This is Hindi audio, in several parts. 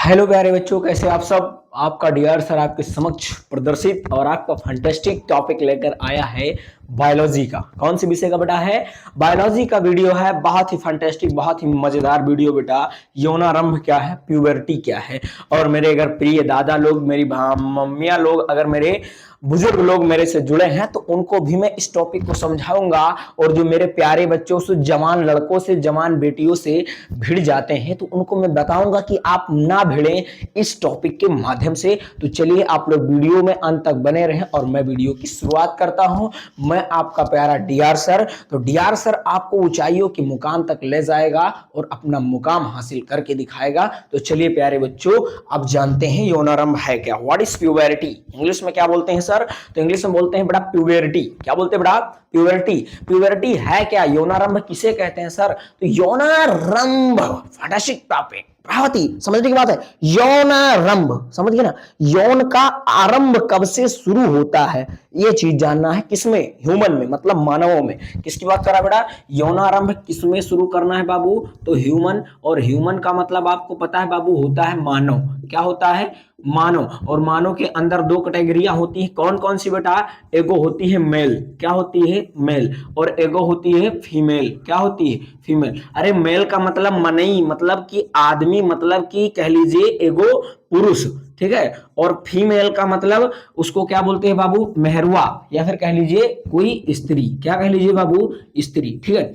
हेलो प्यारे बच्चों, कैसे आप सब। आपका डीआर सर आपके समक्ष प्रदर्शित और आपका फैंटास्टिक टॉपिक लेकर आया है बायोलॉजी का। कौन सी विषय का बेटा है? बायोलॉजी का वीडियो है। बहुत ही फैंटास्टिक, बहुत ही मजेदार वीडियो बेटा। यौनारंभ क्या है, प्यूबर्टी क्या है। और मेरे अगर प्रिय दादा लोग, मेरी मम्मियाँ लोग, अगर मेरे बुजुर्ग लोग मेरे से जुड़े हैं तो उनको भी मैं इस टॉपिक को समझाऊंगा। और जो मेरे प्यारे बच्चों से, जवान लड़कों से, जवान बेटियों से भिड़ जाते हैं तो उनको मैं बताऊंगा कि आप ना भिड़ें इस टॉपिक के माध्यम से। तो चलिए आप लोग वीडियो में अंत तक बने रहें और मैं वीडियो की शुरुआत करता हूं। मैं आपका प्यारा डीआर सर। तो डीआर सर आपको ऊंचाइयों के मुकाम तक ले जाएगा और अपना मुकाम हासिल करके दिखाएगा। तो चलिए प्यारे बच्चों, अब जानते हैं यौनारंभ है क्या। What is प्यूबरिटी? इंग्लिश में क्या बोलते हैं सर? तो इंग्लिश में बोलते हैं बेटा प्यूबरिटी। क्या बोलते हैं बेटा? प्यूबरिटी। प्यूबरिटी है क्या? यौनारंभ किसे कहते हैं सर? तो यौनारंभ फटाशिक टॉपिक, बहुत ही समझने की बात है। यौनारंभ समझ गए ना? यौन का आरंभ कब से शुरू होता है, ये चीज जानना है। किसमें? ह्यूमन में, मतलब मानवों में। किसकी बात करा बेटा? यौनारंभ किसमें शुरू करना है बाबू? तो ह्यूमन। और ह्यूमन का मतलब आपको पता है बाबू, होता है मानव। क्या होता है? मानव। और मानव के अंदर दो कैटेगरियां होती हैं। कौन कौन सी बेटा? एगो होती है मेल। क्या होती है? मेल। और एगो होती है फीमेल। क्या होती है? फीमेल। अरे मेल का मतलब मनई, मतलब कि आदमी, मतलब कि कह लीजिए एगो पुरुष, ठीक है। और फीमेल का मतलब उसको क्या बोलते हैं बाबू? मेहरुआ, या फिर कह लीजिए कोई स्त्री। क्या कह लीजिए बाबू? स्त्री, ठीक है।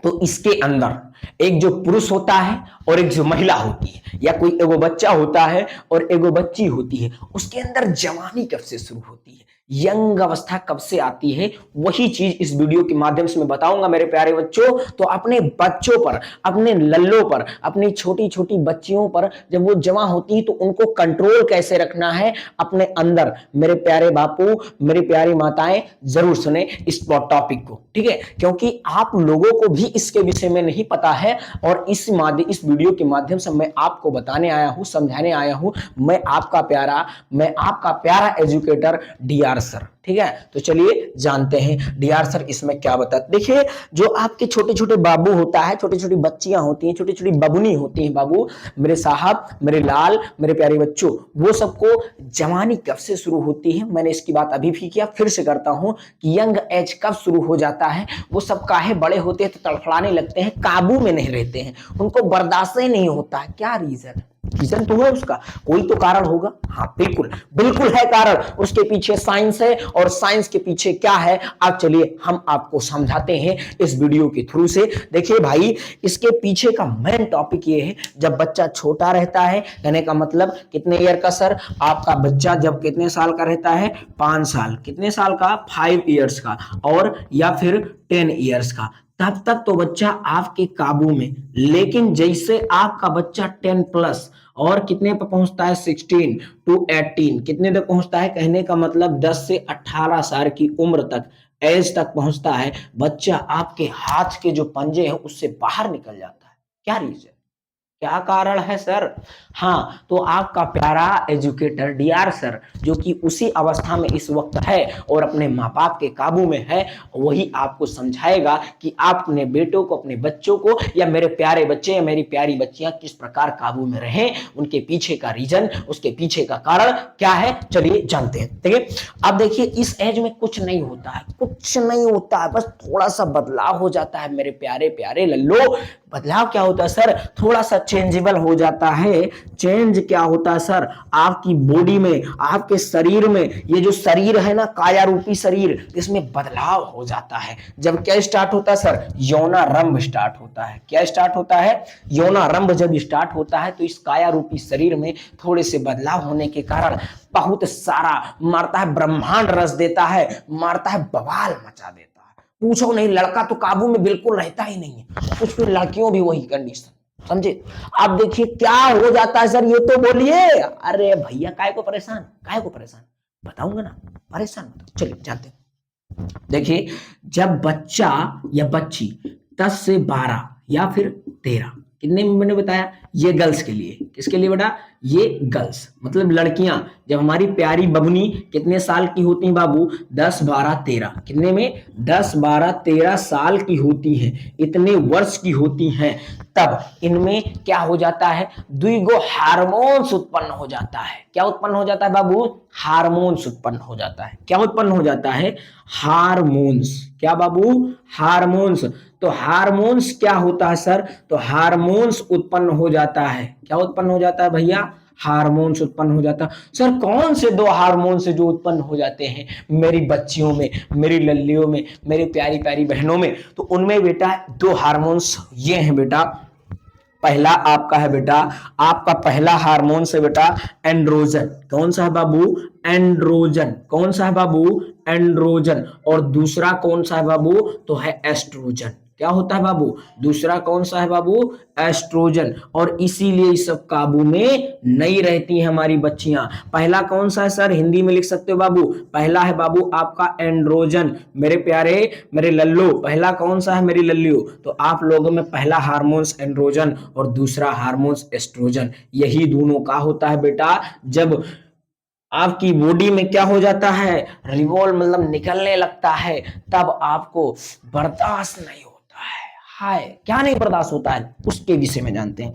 तो इसके अंदर एक जो पुरुष होता है और एक जो महिला होती है, या कोई एगो बच्चा होता है और एगो बच्ची होती है, उसके अंदर जवानी कब से शुरू होती है, यंग अवस्था कब से आती है, वही चीज इस वीडियो के माध्यम से मैं बताऊंगा मेरे प्यारे बच्चों। तो अपने बच्चों पर, अपने लल्लों पर, अपनी छोटी छोटी बच्चियों पर जब वो जमा होती है तो उनको कंट्रोल कैसे रखना है अपने अंदर, मेरे प्यारे बापू, मेरी प्यारी माताएं जरूर सुने इस टॉपिक को, ठीक है। क्योंकि आप लोगों को भी इसके विषय में नहीं पता है और इस वीडियो के माध्यम से मैं आपको बताने आया हूं, समझाने आया हूं। मैं आपका प्यारा एजुकेटर डीआर सर, ठीक है। तो चलिए जानते हैं डीआर सर इसमें क्या बताते। देखिए, जो आपके छोटे छोटे बाबू होता है, छोटी छोटी बच्चियां होती हैं, छोटी छोटी बबुनी होती हैं बाबू, मेरे साहब, मेरे लाल, मेरे प्यारे बच्चों, वो सबको जवानी कब से शुरू होती है, मैंने इसकी बात अभी भी किया, फिर से करता हूं कि यंग एज कब शुरू हो जाता है। वो सब काहे बड़े होते हैं तो तड़फड़ाने लगते हैं, काबू में नहीं रहते हैं, उनको बर्दाश्त ही नहीं होता है। क्या रीजन? रीजन तो है उसका, कोई तो कारण होगा। हाँ बिल्कुल, बिल्कुल है कारण। उसके पीछे साइंस है, और साइंस के पीछे क्या है अब चलिए हम आपको समझाते हैं इस वीडियो के थ्रू से। देखिए भाई, इसके पीछे का मेन टॉपिक ये है, जब बच्चा छोटा रहता है, कहने का मतलब कितने ईयर का सर? आपका बच्चा जब कितने साल का रहता है? 5 साल। कितने साल का? 5 ईयर्स का। और या फिर 10 ईयर्स का, तब तक तो बच्चा आपके काबू में। लेकिन जैसे आपका बच्चा 10 प्लस और कितने पर पहुंचता है? 16 टू 18, कितने तक पहुंचता है? कहने का मतलब 10 से 18 साल की उम्र तक, एज तक पहुंचता है, बच्चा आपके हाथ के जो पंजे हैं उससे बाहर निकल जाता है। क्या रीजन? क्या कारण है सर? हाँ, तो आपका प्यारा एजुकेटर डीआर सर, जो कि उसी अवस्था में इस वक्त है और अपने माँ बाप के काबू में है, वही आपको समझाएगा कि आप अपने बेटों को, अपने बच्चों को, या मेरे प्यारे बच्चे या मेरी प्यारी बच्चियां किस प्रकार काबू में रहें, उनके पीछे का रीजन, उसके पीछे का कारण क्या है, चलिए जानते हैं। ठीक है, अब देखिए, इस एज में कुछ नहीं होता है, कुछ नहीं होता है, बस थोड़ा सा बदलाव हो जाता है मेरे प्यारे प्यारे लल्लो। बदलाव क्या होता है सर? थोड़ा सा चेंजेबल हो जाता है। चेंज क्या होता है सर? आपकी बॉडी में, आपके शरीर में, ये जो शरीर है ना, काया रूपी शरीर, इसमें बदलाव हो जाता है। जब क्या स्टार्ट होता है सर? यौनारंभ स्टार्ट होता है। क्या स्टार्ट होता है? यौनारंभ जब स्टार्ट होता है तो इस काया रूपी शरीर में थोड़े से बदलाव होने के कारण बहुत सारा मारता है, ब्रह्मांड रच देता है, मारता है, बवाल मचा देता है। पूछो नहीं, लड़का तो काबू में बिल्कुल रहता ही नहीं है। कुछ फिर लड़कियों भी वही कंडीशन, समझे? अब देखिए क्या हो जाता है सर, ये तो बोलिए। अरे भैया, काय को परेशान, काय को परेशान, बताऊंगा ना, परेशान मत हो। चलिए जानते हैं। देखिए, जब बच्चा या बच्ची 10 से 12 या फिर 13, कितने में मैंने बताया? ये गर्ल्स के लिए। किसके लिए बेटा? ये गर्ल्स, मतलब लड़कियां। जब हमारी प्यारी बबनी कितने साल की होती हैं बाबू? 10 12 13। कितने में? 10 12 13 साल की होती हैं, इतने वर्ष की होती हैं। तब इनमें क्या हो जाता है, द्विगो हार्मोन्स उत्पन्न हो जाता है। क्या उत्पन्न हो जाता है बाबू, हार्मोन्स उत्पन्न हो जाता है। क्या उत्पन्न हो जाता है, हार्मोन्स। क्या बाबू, हार्मोन्स। तो हार्मोन्स क्या होता है सर, तो हार्मोन्स उत्पन्न हो जाता है। क्या उत्पन्न हो जाता है भैया, हार्मोन्स उत्पन्न हो जाता है। सर कौन से दो हार्मोन्स जो उत्पन्न हो जाते हैं मेरी बच्चियों में, मेरी लल्लियों में, मेरी प्यारी प्यारी बहनों में, तो उनमें बेटा दो हार्मोन्स ये हैं बेटा। पहला आपका है बेटा, आपका पहला हार्मोन से बेटा एंड्रोजन। कौन सा है बाबू, एंड्रोजन। कौन सा है बाबू, एंड्रोजन। और दूसरा कौन सा है बाबू, तो है एस्ट्रोजन। क्या होता है बाबू, दूसरा कौन सा है बाबू, एस्ट्रोजन। और इसीलिए इस सब काबू में नहीं रहती हैं हमारी बच्चियां। पहला कौन सा है सर, हिंदी में लिख सकते हो बाबू, पहला है बाबू आपका एंड्रोजन। मेरे प्यारे मेरे लल्लो, पहला कौन सा है मेरी लल्लियो, तो आप लोगों में पहला हार्मोन्स एंड्रोजन और दूसरा हार्मोन्स एस्ट्रोजन। यही दोनों का होता है बेटा जब आपकी बॉडी में क्या हो जाता है, रिवॉल्व मतलब निकलने लगता है, तब आपको बर्दाश्त नहीं होता है। हाय, क्या नहीं बर्दाश्त होता है, उसके विषय में जानते हैं।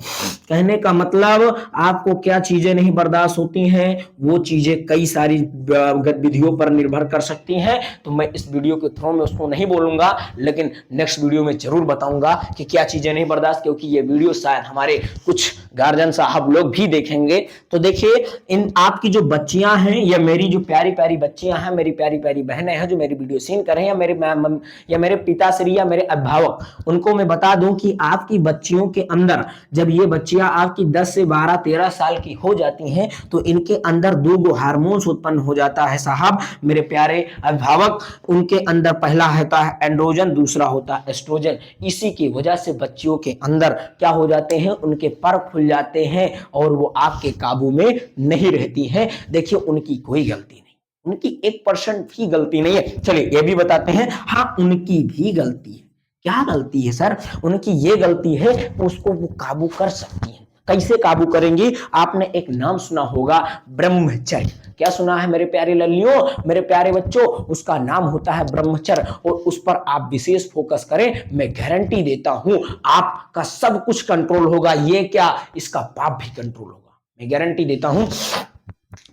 कहने का मतलब आपको क्या चीजें नहीं बर्दाश्त होती हैं, वो चीजें कई सारी गतिविधियों पर निर्भर कर सकती हैं। तो मैं इस वीडियो के थ्रू में उसको नहीं बोलूंगा, लेकिन नेक्स्ट वीडियो में जरूर बताऊंगा कि क्या चीजें नहीं बर्दाश्त, क्योंकि ये वीडियो शायद हमारे कुछ गार्जियन साहब लोग भी देखेंगे। तो देखिए, इन आपकी जो बच्चियां हैं, या मेरी जो प्यारी प्यारी बच्चियां हैं, मेरी प्यारी प्यारी बहनें हैं जो मेरी वीडियो सीन कर रहे हैं, या मेरे पिताश्री या मेरे अभिभावक, उनको मैं बता दूं कि आपकी बच्चियों के अंदर जब ये बच्चियां आपकी 10 से 12 13 साल की हो जाती हैं, तो इनके अंदर दो गो हार्मोन्स उत्पन्न हो जाता है साहब मेरे प्यारे अभिभावक। उनके अंदर पहला होता है एंड्रोजन, दूसरा होता है एस्ट्रोजन। इसी की वजह से बच्चियों के अंदर क्या हो जाते हैं, उनके पर खुल जाते हैं और वो आपके काबू में नहीं रहती हैं। देखिए, उनकी कोई गलती नहीं, उनकी 1% भी गलती नहीं है। चलिए ये भी बताते हैं, हाँ उनकी भी गलती है। क्या गलती है सर, उनकी ये गलती है उसको वो काबू कर सकती है। कैसे काबू करेंगी, आपने एक नाम सुना होगा, ब्रह्मचर्य। क्या सुना है मेरे प्यारे लल्लियों, मेरे प्यारे बच्चों, उसका नाम होता है ब्रह्मचर्य। और उस पर आप विशेष फोकस करें, मैं गारंटी देता हूं आपका सब कुछ कंट्रोल होगा। ये क्या, इसका पाप भी कंट्रोल होगा, मैं गारंटी देता हूं।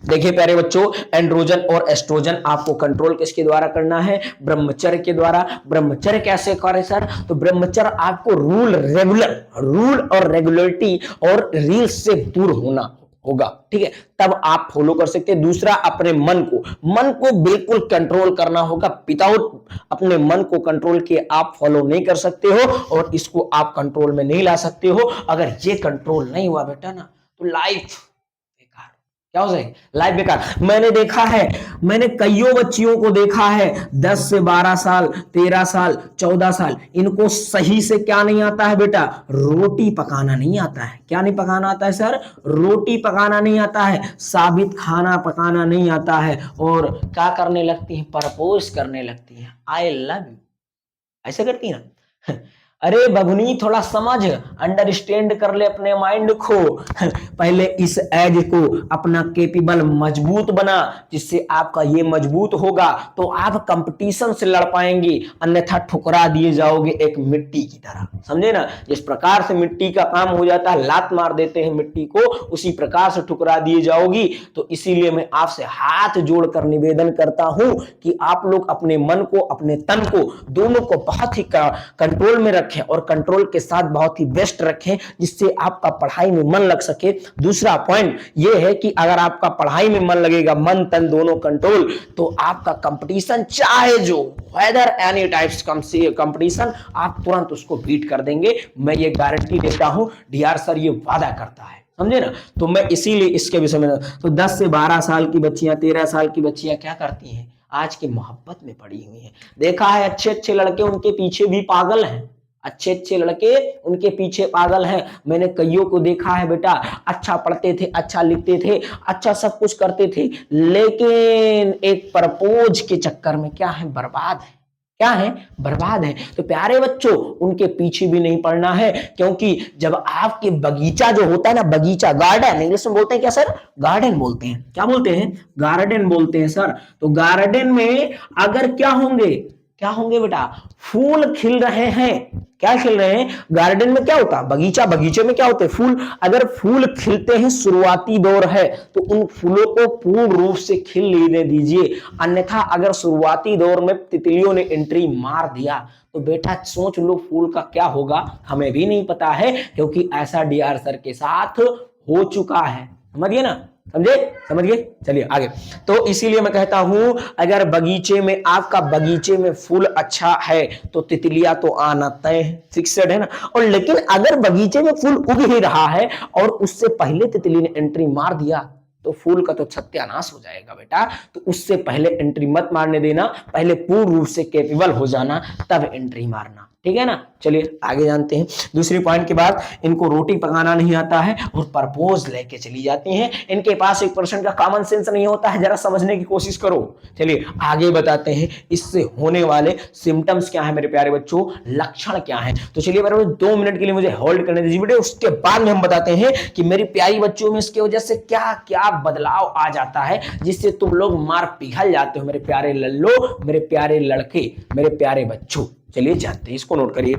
देखिए प्यारे बच्चों, एंड्रोजन और एस्ट्रोजन आपको कंट्रोल किसके द्वारा करना है, ब्रह्मचर्य के द्वारा। ब्रह्मचर्य कैसे करे सर, तो ब्रह्मचर्य आपको रूल और रेगुलरिटी और रील्स से दूर होना होगा, ठीक है, तब आप फॉलो कर सकते हैं। दूसरा, अपने मन को बिल्कुल कंट्रोल करना होगा। विदाउट अपने मन को कंट्रोल किए आप फॉलो नहीं कर सकते हो, और इसको आप कंट्रोल में नहीं ला सकते हो। अगर ये कंट्रोल नहीं हुआ बेटा ना, तो लाइफ क्या हो जाएगी, लाइफ बेकार। मैंने देखा है, मैंने कईयों बच्चियों को देखा है 10 से 12 साल 13 साल 14 साल, इनको सही से क्या नहीं आता है बेटा, रोटी पकाना नहीं आता है। क्या नहीं पकाना आता है सर, रोटी पकाना नहीं आता है, साबित खाना पकाना नहीं आता है, और क्या करने लगती है, प्रपोज करने लगती है, आई लव यू, ऐसे करती है ना। अरे बबुनी, थोड़ा समझ, अंडरस्टैंड कर ले अपने माइंड को। पहले इस एज को अपना कैपेबल मजबूत बना, जिससे आपका ये मजबूत होगा तो आप कंपटीशन से लड़ पाएंगे, अन्यथा ठुकरा दिए जाओगे एक मिट्टी की तरह। समझे ना, जिस प्रकार से मिट्टी का काम हो जाता है, लात मार देते हैं मिट्टी को, उसी प्रकार से ठुकरा दिए जाओगी। तो इसीलिए मैं आपसे हाथ जोड़कर निवेदन करता हूं कि आप लोग अपने मन को, अपने तन को, दोनों को बहुत ही कंट्रोल में रखें, और कंट्रोल के साथ बहुत ही बेस्ट रखें, जिससे आपका पढ़ाई में मन लग सके। दूसरा पॉइंट यह है कि अगर आपका पढ़ाई में मन लगेगा, मन तन दोनों कंट्रोल, तो आपका कंपटीशन चाहे जो वेदर एनी टाइप्स कंपटीशन, आप तुरंत उसको बीट कर देंगे। मैं ये गारंटी देता हूं, डीआर सर ये वादा करता है, समझे ना। तो मैं इसीलिए इसके विषय में, तो 10 से 12 साल की बच्चियां, 13 साल की बच्चियां क्या करती हैं, आज की मोहब्बत में पड़ी हुई हैं। देखा है, अच्छे अच्छे लड़के उनके पीछे भी पागल हैं, अच्छे अच्छे लड़के उनके पीछे पागल हैं। मैंने कईयों को देखा है बेटा, अच्छा पढ़ते थे, अच्छा लिखते थे, अच्छा सब कुछ करते थे, लेकिन एक प्रपोज के चक्कर में क्या है, बर्बाद है। क्या है, बर्बाद है। तो प्यारे बच्चों, उनके पीछे भी नहीं पड़ना है, क्योंकि जब आपके बगीचा जो होता है ना, बगीचा, गार्डन इंग्लिश में बोलते हैं क्या सर, गार्डन बोलते हैं। क्या बोलते हैं, गार्डन बोलते हैं सर। तो गार्डन में अगर क्या होंगे, क्या होंगे बेटा? फूल खिल रहे हैं। क्या खिल रहे हैं? गार्डन में क्या होता है? बगीचा, बगीचे में क्या होते हैं? फूल। अगर फूल खिलते हैं, शुरुआती दौर है, तो उन फूलों को पूर्ण रूप से खिल लेने दीजिए। अन्यथा अगर शुरुआती दौर में तितलियों ने एंट्री मार दिया तो बेटा सोच लो फूल का क्या होगा। हमें भी नहीं पता है, क्योंकि ऐसा डीआर सर के साथ हो चुका है। समझिए ना? समझे? समझ गए? चलिए आगे। तो इसीलिए मैं कहता हूं, अगर बगीचे में, आपका बगीचे में फूल अच्छा है तो तितलियां तो आना तय है, फिक्सेड है ना। और लेकिन अगर बगीचे में फूल उग ही रहा है और उससे पहले तितली ने एंट्री मार दिया तो फूल का तो सत्यानाश हो जाएगा बेटा। तो उससे पहले एंट्री मत मारने देना, पहले पूर्ण रूप से कैपेबल हो जाना, तब एंट्री मारना। ठीक है ना? चलिए आगे जानते हैं। दूसरी पॉइंट के बाद, इनको रोटी पकाना नहीं आता है और प्रपोज लेके चली जाती हैं। इनके पास 1% का कॉमन सेंस नहीं होता है, जरा समझने की कोशिश करो। चलिए आगे बताते हैं, इससे होने वाले सिम्टम्स क्या है मेरे प्यारे बच्चों, लक्षण क्या है। तो चलिए मेरे 2 मिनट के लिए मुझे होल्ड करने दीजिए बेटे, उसके बाद में हम बताते हैं कि मेरी प्यारी बच्चों में इसकी वजह से क्या क्या बदलाव आ जाता है, जिससे तुम लोग मार पिघल जाते हो मेरे प्यारे लल्लो, मेरे प्यारे लड़के, मेरे प्यारे बच्चों। चलिए जानते हैं, इसको नोट करिए।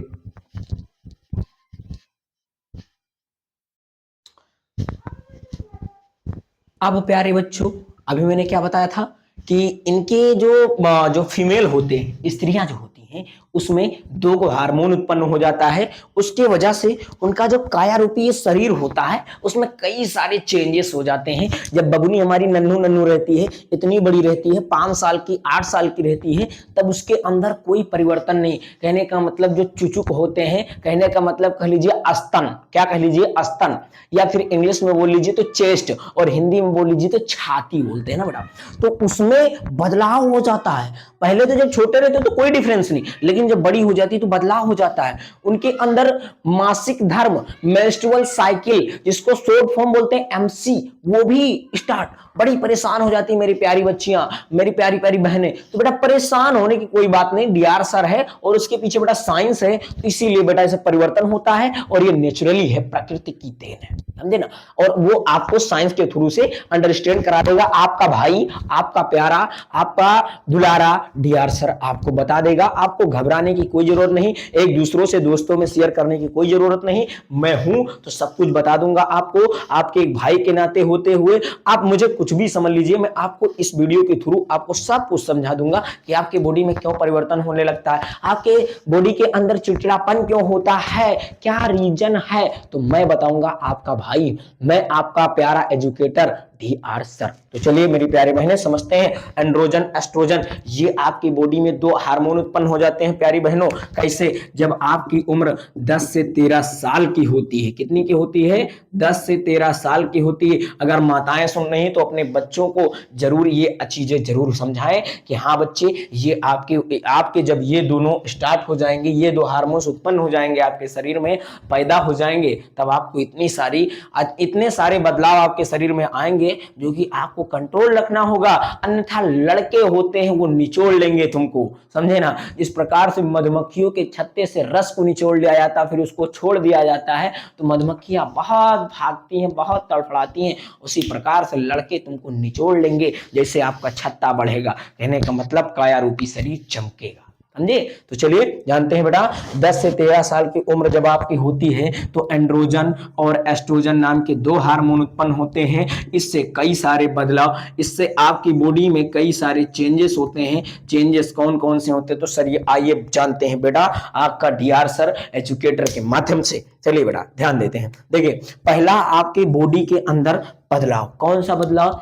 अब प्यारे बच्चों, अभी मैंने क्या बताया था कि इनके जो फीमेल होते हैं, स्त्रियां जो होती हैं, उसमें 2 हार्मोन उत्पन्न हो जाता है। उसके वजह से उनका जो काया रूपी शरीर होता है उसमें कई सारे चेंजेस हो जाते हैं। जब बबुनी हमारी नन्नू नन्नू रहती है, इतनी बड़ी रहती है, 5 साल की, 8 साल की रहती है, तब उसके अंदर कोई परिवर्तन नहीं। कहने का मतलब जो चुचुक होते हैं, कहने का मतलब कह लीजिए स्तन, क्या कह लीजिए, स्तन, या फिर इंग्लिश में बोल लीजिए तो चेस्ट, और हिंदी में बोल लीजिए तो छाती बोलते हैं ना बेटा। तो उसमें बदलाव हो जाता है। पहले तो जब छोटे रहते तो कोई डिफरेंस नहीं, लेकिन जब बड़ी हो जाती तो बदलाव हो जाता है। उनके अंदर मासिक धर्म, मेंस्ट्रुअल साइकिल, जिसको शॉर्ट फॉर्म बोलते हैं एमसी, वो भी स्टार्ट। बड़ी परेशान हो जाती है मेरी प्यारी बच्चियां, मेरी प्यारी प्यारी बहनें। तो बेटा परेशान होने की कोई बात नहीं, डीआर सर है और उसके पीछे बेटा साइंस है, तो इसीलिए बेटा इसे परिवर्तन होता है और ये नेचुरली है, प्रकृति की देन है, समझे ना। और वो आपको साइंस के थ्रू से अंडरस्टैंड करा देगा। आपका भाई, आपका प्यारा, आपका दुलारा डीआर सर आपको बता देगा। आपको घबराने की कोई जरूरत नहीं, एक दूसरों से, दोस्तों में शेयर करने की कोई जरूरत नहीं। मैं हूं तो सब कुछ बता दूंगा आपको। आपके एक भाई के नाते होते हुए आप मुझे कुछ भी समझ लीजिए, मैं आपको इस वीडियो के थ्रू आपको सब कुछ समझा दूंगा कि आपके बॉडी में क्यों परिवर्तन होने लगता है, आपके बॉडी के अंदर चिड़चिड़ापन क्यों होता है, क्या रीजन है, तो मैं बताऊंगा आपका भाई, मैं आपका प्यारा एजुकेटर डीआर सर। तो चलिए मेरी प्यारी बहनें समझते हैं, एंड्रोजन, एस्ट्रोजन, ये आपकी बॉडी में 2 हार्मोन उत्पन्न हो जाते हैं प्यारी बहनों। कैसे? जब आपकी उम्र 10 से 13 साल की होती है। कितनी की होती है? 10 से 13 साल की होती है। अगर माताएं सुन रही हैं तो अपने बच्चों को जरूर ये चीजें जरूर समझाएं कि हाँ बच्चे, ये आपके जब ये दोनों स्टार्ट हो जाएंगे, ये 2 हार्मोन्स उत्पन्न हो जाएंगे आपके शरीर में, पैदा हो जाएंगे, तब आपको इतने सारे बदलाव आपके शरीर में आएंगे जो कि आपको कंट्रोल रखना होगा। अन्यथा लड़के होते हैं वो निचोड़ लेंगे तुमको, समझे ना। इस प्रकार से मधुमक्खियों के छत्ते से रस को निचोड़ लिया जाता है, फिर उसको छोड़ दिया जाता है, तो मधुमक्खियां बहुत भागती हैं, बहुत तड़फड़ाती हैं। उसी प्रकार से लड़के तुमको निचोड़ लेंगे जैसे आपका छत्ता बढ़ेगा। कहने का मतलब काया रूपी शरीर चमकेगा, समझे। तो चलिए जानते हैं बेटा, 10 से 13 साल की उम्र जब आपकी होती है तो एंड्रोजन और एस्ट्रोजन नाम के 2 हार्मोन उत्पन्न होते हैं। इससे कई सारे बदलाव, इससे आपकी बॉडी में कई सारे चेंजेस होते हैं। चेंजेस कौन कौन से होते हैं तो सर ये आइए जानते हैं बेटा, आपका डीआर सर एजुकेटर के माध्यम से। चलिए बेटा ध्यान देते हैं। देखिए पहला आपकी बॉडी के अंदर बदलाव, कौन सा बदलाव?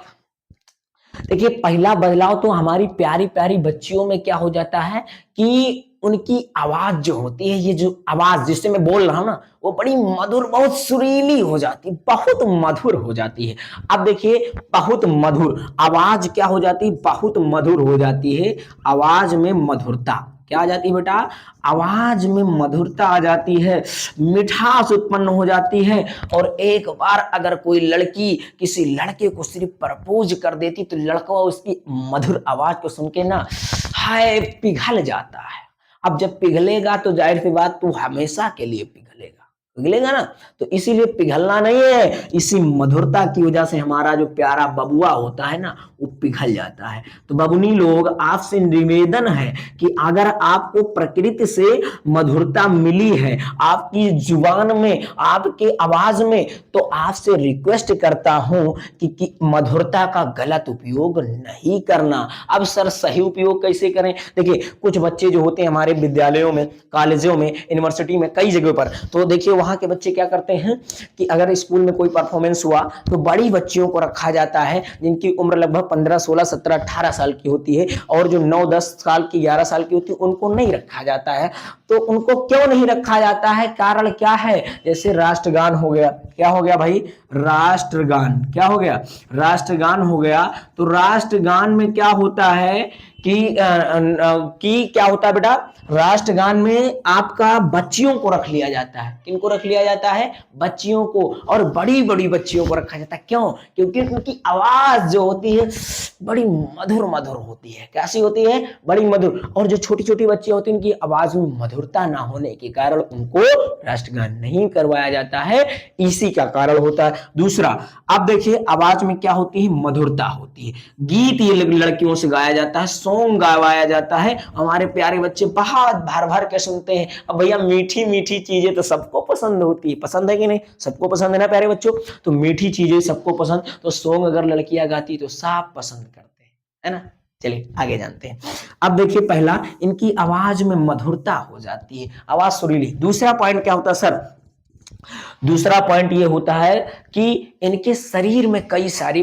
देखिए पहला बदलाव तो हमारी प्यारी प्यारी बच्चियों में क्या हो जाता है कि उनकी आवाज जो होती है, ये जो आवाज जिससे मैं बोल रहा हूं ना, वो बड़ी मधुर, बहुत सुरीली हो जाती, बहुत मधुर हो जाती है। अब देखिए बहुत मधुर आवाज क्या हो जाती है, बहुत मधुर हो जाती है। आवाज में मधुरता क्या आ जाती है बेटा? आवाज में मधुरता आ जाती है, मिठास उत्पन्न हो जाती है। और एक बार अगर कोई लड़की किसी लड़के को सिर्फ प्रपोज कर देती तो लड़का उसकी मधुर आवाज को सुन के ना हाय पिघल जाता है। अब जब पिघलेगा तो जाहिर सी बात तू हमेशा के लिए पिघलेगा, पिघलेगा ना। तो इसीलिए पिघलना नहीं है, इसी मधुरता की वजह से हमारा जो प्यारा बबुआ होता है ना वो पिघल जाता है। तो बबुनी लोग आपसे निवेदन है कि अगर आपको प्रकृति से मधुरता मिली है आपकी जुबान में, आपके आवाज में, तो आपसे रिक्वेस्ट करता हूं कि मधुरता का गलत उपयोग नहीं करना। अब सर सही उपयोग कैसे करें? देखिए कुछ बच्चे जो होते हैं हमारे विद्यालयों में, कॉलेजों में, यूनिवर्सिटी में, कई जगहों पर, तो देखिए वहां के बच्चे क्या करते हैं कि अगर स्कूल में कोई परफॉर्मेंस हुआ तो बड़ी बच्चियों को रखा जाता है जिनकी उम्र लगभग 15, 16, 17, 18 साल की होती है, और जो 9, 10 साल की, 11 साल की होती है उनको नहीं रखा जाता है। तो उनको क्यों नहीं रखा जाता है? कारण क्या है? जैसे राष्ट्रगान हो गया, क्या हो गया भाई? राष्ट्रगान। क्या हो गया? राष्ट्रगान हो गया। तो राष्ट्रगान में क्या होता है कि क्या होता है बेटा? राष्ट्रगान में आपका बच्चियों को रख लिया जाता है। किनको रख लिया जाता है? बच्चियों को, और बड़ी बड़ी बच्चियों को रखा जाता है। क्यों? क्योंकि उनकी आवाज जो होती है बड़ी मधुर मधुर होती है। कैसी होती है? बड़ी मधुर। और जो छोटी छोटी बच्चियां होती हैं उनकी आवाज में मधुरता ना होने के कारण उनको राष्ट्रगान नहीं करवाया जाता है, इसी का कारण होता है। दूसरा, अब देखिए आवाज में क्या होती है? मधुरता होती है। गीत ये लड़कियों से गाया जाता है, सॉन्ग गवाया जाता है, हमारे प्यारे बच्चे बहुत भर भर के सुनते हैं। अब भैया मीठी मीठी चीजें तो सबको पसंद होती है, पसंद है कि नहीं? सबको पसंद है ना प्यारे बच्चों? तो मीठी चीजें सबको पसंद, तो सॉन्ग अगर लड़कियां गाती तो सब पसंद करते हैं, है ना? चलिए आगे जानते हैं। अब देखिए पहला, इनकी आवाज में मधुरता हो जाती है, आवाज सुरीली। दूसरा पॉइंट क्या होता है सर? दूसरा पॉइंट ये होता है कि इनके शरीर में कई सारे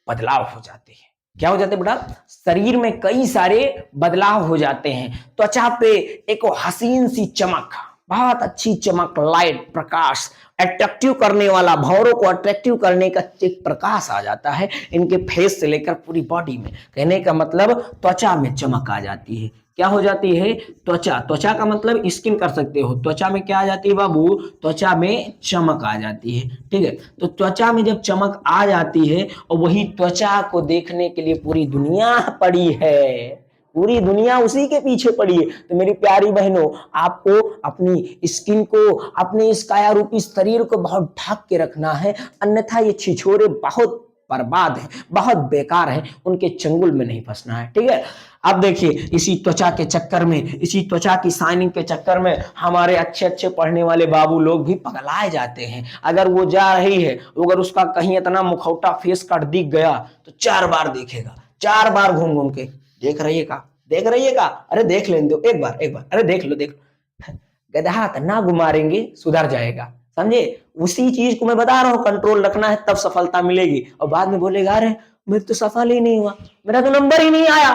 बदलाव हो जाते हैं। क्या हो जाते हैं बेटा? शरीर में कई सारे बदलाव हो जाते हैं। त्वचा पे एक हसीन सी चमक, बहुत अच्छी चमक, लाइट, प्रकाश, अट्रैक्टिव करने वाला, भौरों को अट्रैक्टिव करने का एक प्रकाश आ जाता है इनके फेस से लेकर पूरी बॉडी में। कहने का मतलब त्वचा में चमक आ जाती है। क्या हो जाती है? त्वचा। त्वचा का मतलब स्किन कर सकते हो। त्वचा में क्या आ जाती है बाबू? त्वचा में चमक आ जाती है। ठीक है, तो त्वचा में जब चमक आ जाती है और वही त्वचा को देखने के लिए पूरी दुनिया पड़ी है, पूरी दुनिया उसी के पीछे पड़ी है। तो मेरी प्यारी बहनों, आपको अपनी स्किन को, अपने इस काया रूपी शरीर को बहुत ढक के रखना है, अन्यथा ये छिछोरे बहुत बर्बाद है, बहुत बेकार है, उनके चंगुल में नहीं फंसना है। ठीक है, अब देखिए इसी त्वचा के चक्कर में, इसी त्वचा की शाइनिंग के चक्कर में हमारे अच्छे अच्छे पढ़ने वाले बाबू लोग भी पगलाए जाते हैं। अगर वो जा रही है, अगर उसका कहीं इतना मुखौटा फेस कट दिख गया तो 4 बार देखेगा, 4 बार घूम घूम के देख रही है का, देख रही है का, अरे देख लेने दो एक बार, एक बार, अरे देख लो देख लो। गधा ना घुमारेंगे सुधर जाएगा, समझे? उसी चीज को मैं बता रहा हूँ, कंट्रोल रखना है तब सफलता मिलेगी। और बाद में बोलेगा अरे मेरे तो सफल ही नहीं हुआ, मेरा तो नंबर ही नहीं आया,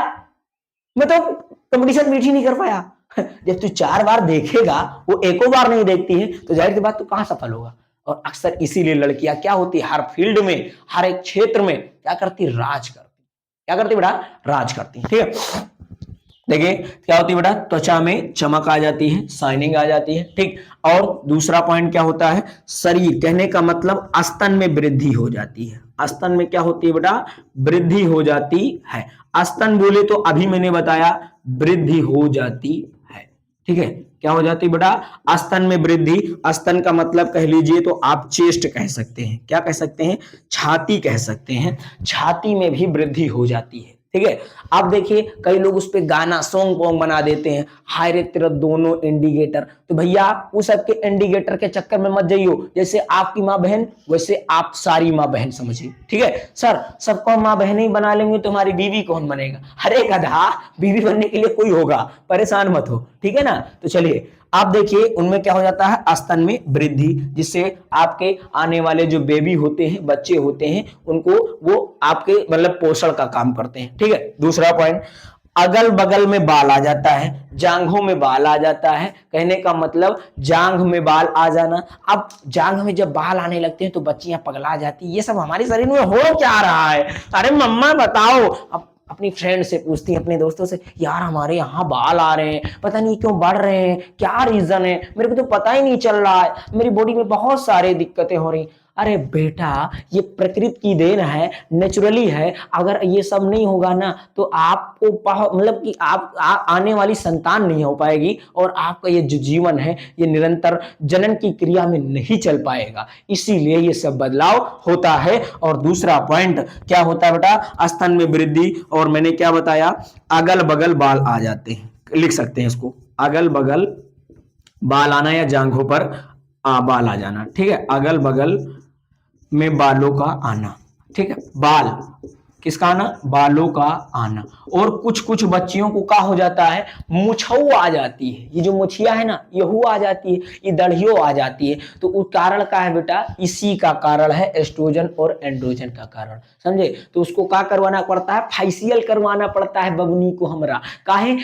मैं तो कंपटीशन मीट ही नहीं कर पाया। जब तू 4 बार देखेगा, वो एको बार नहीं देखती है, तो जाहिर सी बात तू कहां सफल होगा। और अक्सर इसीलिए लड़कियां क्या होती है, हर फील्ड में, हर एक क्षेत्र में क्या करती? राज करती। क्या करती बेटा? राज करती। ठीक है, देखिए क्या होती है बेटा? त्वचा में चमक आ जाती है, शाइनिंग आ जाती है। ठीक, और दूसरा पॉइंट क्या होता है? शरीर, कहने का मतलब स्तन में वृद्धि हो जाती है। स्तन में क्या होती है बेटा? वृद्धि हो जाती है। स्तन बोले तो अभी मैंने बताया वृद्धि हो जाती है। ठीक है, क्या हो जाती है बेटा? स्तन में वृद्धि। स्तन का मतलब कह लीजिए तो आप चेस्ट कह सकते हैं, क्या कह सकते हैं? छाती कह सकते हैं। छाती में भी वृद्धि हो जाती है। ठीक है, आप देखिए कई लोग उस पे गाना, सॉन्ग वोंग बना देते हैं, हाय रे तेरा दोनों इंडिकेटर। तो भैया उस सबके इंडिकेटर के चक्कर में मत जाइयो। जैसे आपकी माँ बहन वैसे आप सारी माँ बहन समझिए। ठीक है सर, सबको माँ बहन ही बना लेंगे तो हमारी बीवी कौन बनेगा? अरे गधा, बीवी बनने के लिए कोई होगा, परेशान मत हो। ठीक है ना? तो चलिए आप देखिए उनमें क्या हो जाता है? स्तन में वृद्धि, जिससे आपके आने वाले जो बेबी होते हैं, बच्चे होते हैं, उनको वो आपके मतलब पोषण का काम करते हैं। ठीक है, दूसरा पॉइंट, अगल बगल में बाल आ जाता है, जांघों में बाल आ जाता है। कहने का मतलब जांघ में बाल आ जाना। अब जांघ में जब बाल आने लगते हैं तो बच्चियां पगला जाती है। ये सब हमारे शरीर में हो क्या रहा है? अरे मम्मा बताओ। अब अपनी फ्रेंड से पूछती है, अपने दोस्तों से, यार हमारे यहाँ बाल आ रहे हैं, पता नहीं क्यों बढ़ रहे हैं, क्या रीजन है, मेरे को तो पता ही नहीं चल रहा है, मेरी बॉडी में बहुत सारी दिक्कतें हो रही। अरे बेटा, ये प्रकृति की देन है, नेचुरली है। अगर ये सब नहीं होगा ना तो आपको मतलब कि आने वाली संतान नहीं हो पाएगी और आपका ये जो जीवन है ये निरंतर जनन की क्रिया में नहीं चल पाएगा। इसीलिए ये सब बदलाव होता है। और दूसरा पॉइंट क्या होता है बेटा, स्तन में वृद्धि, और मैंने क्या बताया, अगल बगल बाल आ जाते हैं। लिख सकते हैं इसको, अगल बगल बाल आना या जांघों पर बाल आ जाना। ठीक है, अगल बगल में बालों का आना। ठीक है, बाल किसका आना, बालों का आना। और कुछ कुछ बच्चियों को क्या हो जाता है, मुछऊ आ जाती है। ये जो मुछिया है ना, यहू आ जाती है, ये दढ़ियो आ जाती है। तो वो कारण का है बेटा, इसी का कारण है एस्ट्रोजन और एंड्रोजन का कारण, समझे। तो उसको क्या करवाना पड़ता है, फेशियल करवाना पड़ता है बबनी को हमरा। काहे